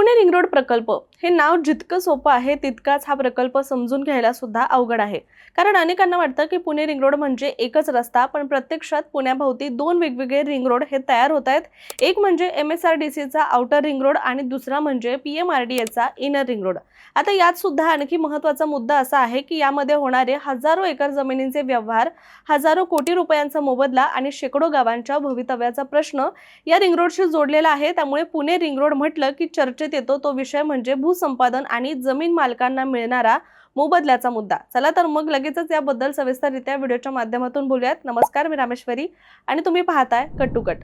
Pune ring road प्रकल्प हे नाव जितकं सोपं आहे तितकाच हा प्रकल्प समजून घ्यायला सुद्धा अवघड आहे। कारण अनेकांना वाटतं की पुणे रिंग रोड म्हणजे एकच रस्ता, पण प्रत्यक्षात पुण्याभोवती दोन वेगवेगळे रिंग रोड हे तयार होत आहेत। एक म्हणजे MSRDCचा आउटर रिंग रोड आणि दुसरा म्हणजे PMRDAचा इनर रिंग रोड। आता यात सुद्धा आणखी महत्त्वाचा मुद्दा असा आहे की यामध्ये होणारे हजारो एकर जमिनींचे व्यवहार, हजारो कोटी रुपयांचा मोबदला आणि शेकडो गावांच्या भवितव्याचा प्रश्न या रिंग रोडशी जोडलेला आहे। त्यामुळे पुणे रिंग रोड म्हटलं की चर्चेत येतो तो विषय म्हणजे भूसंपादन आणि जमीन मालकांना मिळणारा मोबदल्याचा मुद्दा। चला तर मग लगेचच याबद्दल सविस्तररित्या व्हिडिओच्या माध्यमातून बोलूयात। नमस्कार, मी रामेश्वरी आणि तुम्ही पाहताय कट टू कट।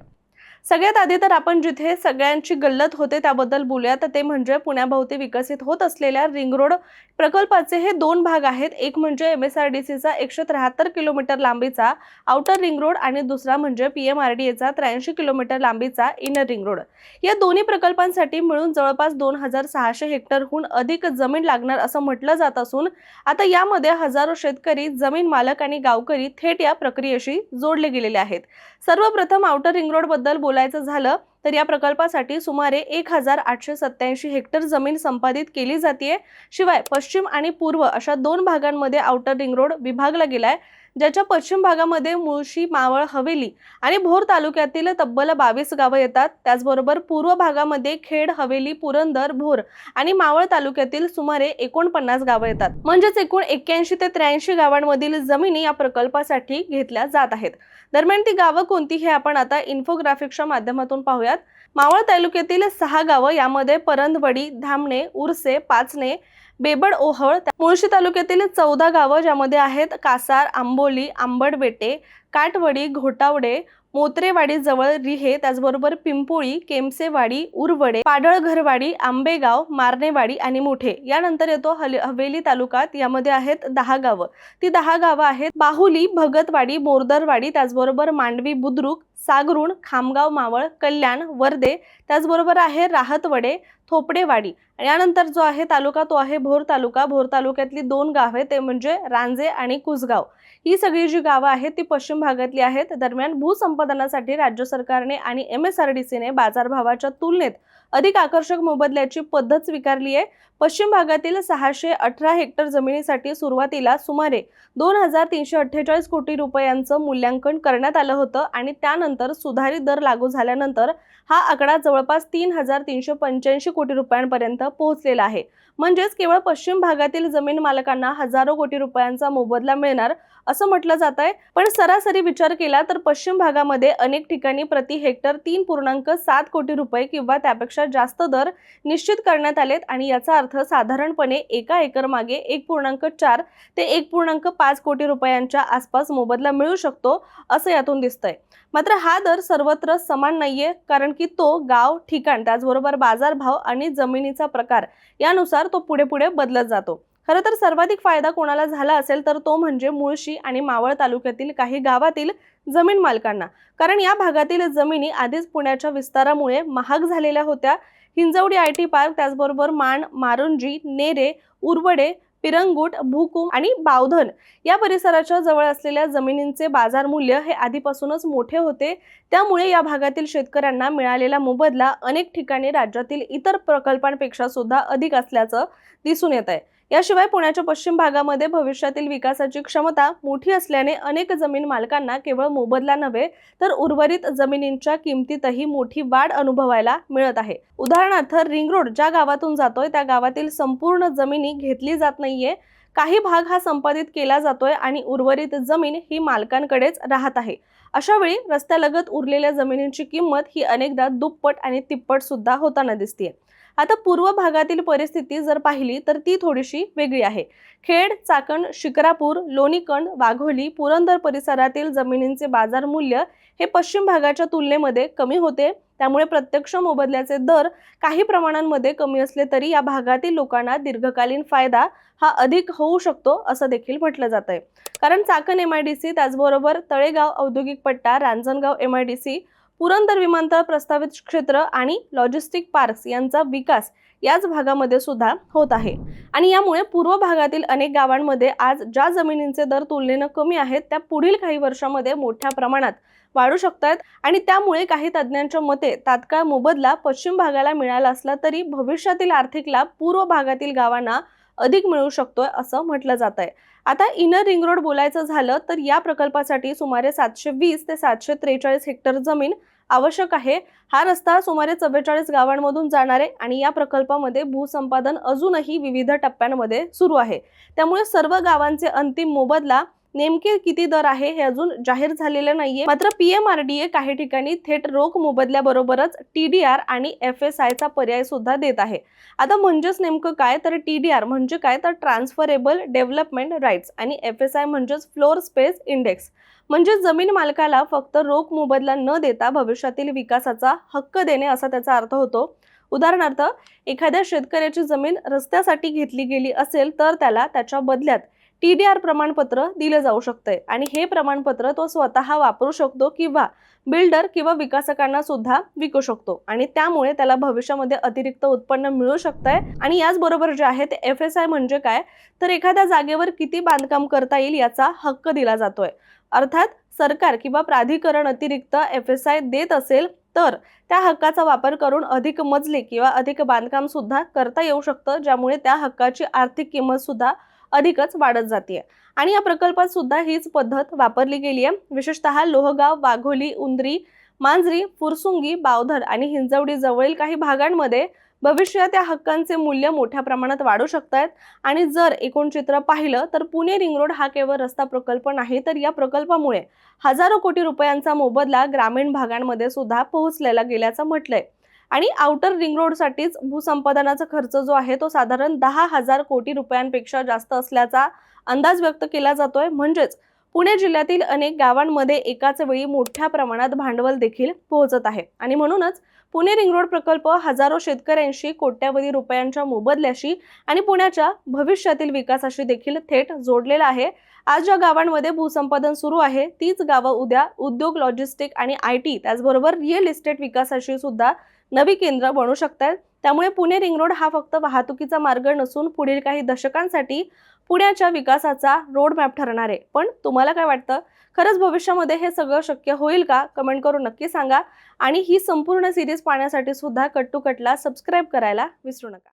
सगळ्यात आधी तर आपण जिथे सगळ्यांची गल्लत होते त्याबद्दल बोलूया, तर ते म्हणजे पुण्याभोवती विकसित होत असलेल्या रिंग रोड प्रकल्पाचे हे दोन भाग आहेत। एक म्हणजे MSRDCचा 173 किलोमीटर लांबीचा आउटर रिंग रोड आणि दुसरा म्हणजे PMRDAचा 83 किलोमीटर लांबीचा इनर रिंग रोड। या दोन्ही प्रकल्पांसाठी मिळून जवळपास 2600 हेक्टरहून अधिक जमीन लागणार असं म्हटलं जात असून आता यामध्ये हजारो शेतकरी, जमीन मालक आणि गावकरी थेट या प्रक्रियेशी जोडले गेलेले आहेत। सर्वप्रथम आउटर रिंग रोड बद्दल बोलायचं झालं तर या प्रकल्पासाठी सुमारे 1887 हेक्टर जमीन संपादित केली जाते। शिवाय पश्चिम आणि पूर्व अशा दोन भागांमध्ये आउटर रिंग रोड विभागला गेलाय, ज्याच्या पश्चिम भागामध्ये मुळशी, मावळ, हवेली आणि भोर तालुक्यातील तब्बल 22 गावं येतात। त्याचबरोबर पूर्व भागामध्ये खेड, हवेली, पुरंदर, भोर आणि मावळ तालुक्यातील सुमारे 49 गावं येतात। म्हणजेच एकूण 81 ते 83 गावांमधील जमिनी या प्रकल्पासाठी घेतल्या जात आहेत। दरम्यान ती गावं कोणती हे आपण आता इन्फोग्राफिकच्या माध्यमातून पाहूयात। मावळ तालुक्यातील 6 गावं, यामध्ये परंदवडी, धामणे, उरसे, पाचणे, बेबड, ओहळ। मुळशी तालुक्यातील 14 गावं, ज्यामध्ये आहेत कासार, आंबोली, आंबडबेटे, काटवडी, घोटावडे, मोत्रेवाडी जवळ रिहे, त्याचबरोबर पिंपोळी, केमसेवाडी, उरवडे, पाडळघरवाडी, आंबेगाव, मारणेवाडी आणि मोठे। यानंतर येतो हवेली तालुक्यात, यामध्ये आहेत 10 गावं। ती 10 गावं आहेत बाहुली, भगतवाडी, मोरदरवाडी, त्याचबरोबर मांडवी, बुद्रुक, सागरुण, खामगाव, मावळ, कल्याण, वर्दे, त्याचबरोबर आहे राहतवडे, थोपडेवाडी। यानंतर जो आहे तालुका तो आहे भोर तालुका। भोर तालुक्यातली 2 गावे ते म्हणजे रांजे आणि कुसगाव। ही सगळी जी गावं आहेत ती पश्चिम भागातली आहेत। दरम्यान भूसंपादनासाठी राज्य सरकारने आणि MSRDCने बाजारभावाच्या तुलनेत अधिक आकर्षक मोबदल्याची पद्धत स्वीकारली आहे। पश्चिम भागातील 618 हेक्टर जमिनीसाठी सुरुवातीला सुमारे 2348 कोटी रुपयांचं मूल्यांकन करण्यात आलं होतं आणि त्यानंतर सुधारित दर लागू झाल्यानंतर हा आकडा जवळपास 3385 कोटी रुपयांपर्यंत पोहोचलेला आहे। म्हणजेच केवळ पश्चिम भागातील जमीन मालकांना हजारो कोटी रुपयांचा मोबदला मिळणार असं म्हटलं जात आहे। पण सरासरी विचार केला तर पश्चिम भागामध्ये अनेक ठिकाणी प्रति हेक्टर 3.7 कोटी रुपये किंवा त्यापेक्षा जास्त दर निश्चित करण्यात आलेत आणि याचा अर्थ साधारणपणे एका एकर मागे 1.4 ते 1.5 कोटी रुपयांच्या आसपास मोबदला मिळू शकतो असं यातून दिसतंय। मात्र हा दर सर्वत्र समान नाहीये, कारण की तो गाव, ठिकाण, त्याचबरोबर बाजारभाव आणि जमिनीचा प्रकार यानुसार तो पुढे पुढे बदलत जातो। खरं तर सर्वाधिक फायदा कोणाला झाला असेल तर तो म्हणजे मुळशी आणि मावळ तालुक्यातील काही गावातील जमीन मालकांना, कारण या भागातील जमिनी आधीच पुण्याच्या विस्तारामुळे महाग झालेल्या होत्या। हिंजवडी IT पार्क, त्याचबरोबर माण, मारुंजी, नेरे, उरवडे, पिरंगुट, भूकुम आणि बावधन या परिसराच्या जवळ असलेल्या जमिनींचे बाजार मूल्य हे आधीपासूनच मोठे होते। त्यामुळे या भागातील शेतकऱ्यांना मिळालेला मोबदला अनेक ठिकाणी राज्यातील इतर प्रकल्पांपेक्षा सुद्धा अधिक असल्याचं दिसून येत आहे। याशिवाय पुण्याच्या पश्चिम भागामध्ये भविष्यातील विकासाची क्षमता मोठी असल्याने अनेक जमीन मालकांना केवळ मोबदला नव्हे तर उर्वरित जमिनींच्या किमतीतही मोठी वाढ अनुभवायला मिळत आहे। उदाहरणार्थ रिंग रोड ज्या गावातून जातोय त्या गावातील संपूर्ण जमिनी घेतली जात नाहीये, काही भाग हा संपादित केला जातोय आणि उर्वरित जमीन ही मालकांकडेच राहत आहे। अशा वेळी रस्त्यालगत उरलेल्या जमिनींची किंमत ही अनेकदा दुप्पट आणि तिप्पट सुद्धा होताना दिसते। आता पूर्व भागातील परिस्थिती जर पाहिली तर ती थोडीशी वेगळी आहे। खेड, चाकण, शिक्रापूर, लोणीकंड, वाघोली, पुरंदर परिसरातील जमिनींचे बाजार मूल्य हे पश्चिम भागाच्या तुलनेमध्ये कमी होते। त्यामुळे प्रत्यक्ष मोबदल्याचे दर काही प्रमाणांमध्ये कमी असले तरी या भागातील लोकांना दीर्घकालीन फायदा हा अधिक होऊ शकतो असं देखील म्हटलं जात आहे। कारण चाकण MIDC, त्याचबरोबर तळेगाव औद्योगिक पट्टा, रांजणगाव MIDC, पुरंदर विमानतळ प्रस्तावित क्षेत्र आणि लॉजिस्टिक पार्क्स यांचा विकास याच भागामध्ये सुद्धा होत आहे आणि यामुळे पूर्व भागातील अनेक गावांमध्ये आज ज्या जमिनींचे दर तुलनेने कमी आहेत त्या पुढील काही वर्षांमध्ये मोठ्या प्रमाणात वाढू शकतात आणि त्यामुळे काही तज्ज्ञांच्या मते तात्काळ मोबदला पश्चिम भागाला मिळाला असला तरी भविष्यातील आर्थिक लाभ पूर्व भागातील गावांना अधिक मिळू शकतोय असं म्हटलं जात आहे। आता इनर रिंग रोड बोलायचं झालं तर या प्रकल्पासाठी सुमारे 720 ते 743 हेक्टर जमीन आवश्यक आहे। हा रस्ता सुमारे 44 गावांमधून जाणार आहे आणि या प्रकल्पामध्ये भूसंपादन अजूनही विविध टप्प्यांमध्ये सुरू आहे। त्यामुळे सर्व गावांचे अंतिम मोबदला नेमके किती दर आहे हे अजून जाहीर झालेलं नाहीये। मात्र पीएमआरडीए काही ठिकाणी थेट रोख मोबदल्याबरोबरच टीडीआर आणि एफएसआय चा पर्याय सुद्धा देत आहे। आता म्हणजेच नेमकं काय तर टीडीआर म्हणजे काय तर ट्रान्सफरेबल डेव्हलपमेंट राईट्स आणि एफएसआय म्हणजेच फ्लोर स्पेस इंडेक्स म्हणजे जमीन मालकाला फक्त रोख मोबदला न देता भविष्यातील विकासाचा हक्क देणे असा त्याचा अर्थ होतो। उदाहरणार्थ एखाद्या शेतकऱ्याची जमीन रस्त्यासाठी घेतली गेली असेल तर त्याला त्याच्या बदल्यात टीडीआर प्रमाणपत्र दिले जाऊ शकते आणि हे प्रमाणपत्र तो स्वतः वापरू शकतो किंवा बिल्डर किंवा विकासकांना सुद्धा विकू शकतो आणि त्यामुळे त्याला भविष्यामध्ये अतिरिक्त उत्पन्न मिळू शकते। आणि याचबरोबर जे आहे ते एफएसआय म्हणजे काय तर एखाद्या जागेवर किती बांधकाम करता येईल याचा हक्क दिला जातोय। अर्थात सरकार किंवा प्राधिकरण अतिरिक्त एफएसआय देत असेल तर त्या हक्काचा वापर करून अधिक मजले किंवा अधिक बांधकाम सुद्धा करता येऊ शकतं, ज्यामुळे त्या हक्काची आर्थिक किंमत सुद्धा अधिकच वाढत जाते। आणि या प्रकल्पात सुद्धा हीच पद्धत वापरली गेली आहे। विशेषतः लोहगाव, वाघोली, उंद्री, मांजरी, फुरसुंगी, बावधर आणि हिंजवडी जवळील काही भागांमध्ये भविष्यात या हक्कांचे मूल्य मोठ्या प्रमाणात वाढू शकतात। आणि जर एकूण चित्र पाहिलं तर पुणे रिंग रोड हा केवळ रस्ता प्रकल्प नाही तर या प्रकल्पामुळे हजारो कोटी रुपयांचा मोबदला ग्रामीण भागांमध्ये सुद्धा पोहोचलेला गेल्याचं म्हटलंय। आणि आउटर रिंग रोड साठीच भूसंपादनाचा खर्च जो आहे तो साधारण 10,000 कोटी रुपयांपेक्षा जास्त असल्याचा अंदाज व्यक्त केला जातोय। म्हणजेच पुणे जिल्ह्यातील अनेक गावांमध्ये एकाच वेळी मोठ्या प्रमाणात भांडवल देखील पोहोचत आहे आणि म्हणूनच पुणे रिंग रोड प्रकल्प हजारो शेतकऱ्यांशी कोट्यावधी रुपयांच्या मोबदल्याशी आणि पुण्याच्या भविष्यातील विकासाशी देखील थेट जोडलेला आहे। आज ज्या गावांमध्ये भूसंपादन सुरू आहे तीच गावं उद्या उद्योग, लॉजिस्टिक आणि आयटी त्याचबरोबर रिअल इस्टेट विकासाशी सुद्धा नवी केंद्र बनू शकतात। त्यामुळे पुणे रिंग रोड हा फक्त वाहतुकीचा मार्ग नसून पुढील काही दशकांसाठी पुण्याच्या विकासाचा रोड मॅप ठरणार आहे। पण तुम्हाला काय वाटतं, खरंच भविष्यामध्ये हे सगळं शक्य होईल का? कमेंट करून नक्की सांगा आणि ही संपूर्ण सिरीज पाहण्यासाठी सुद्धा कट टू कटला सबस्क्राइब करायला विसरू नका।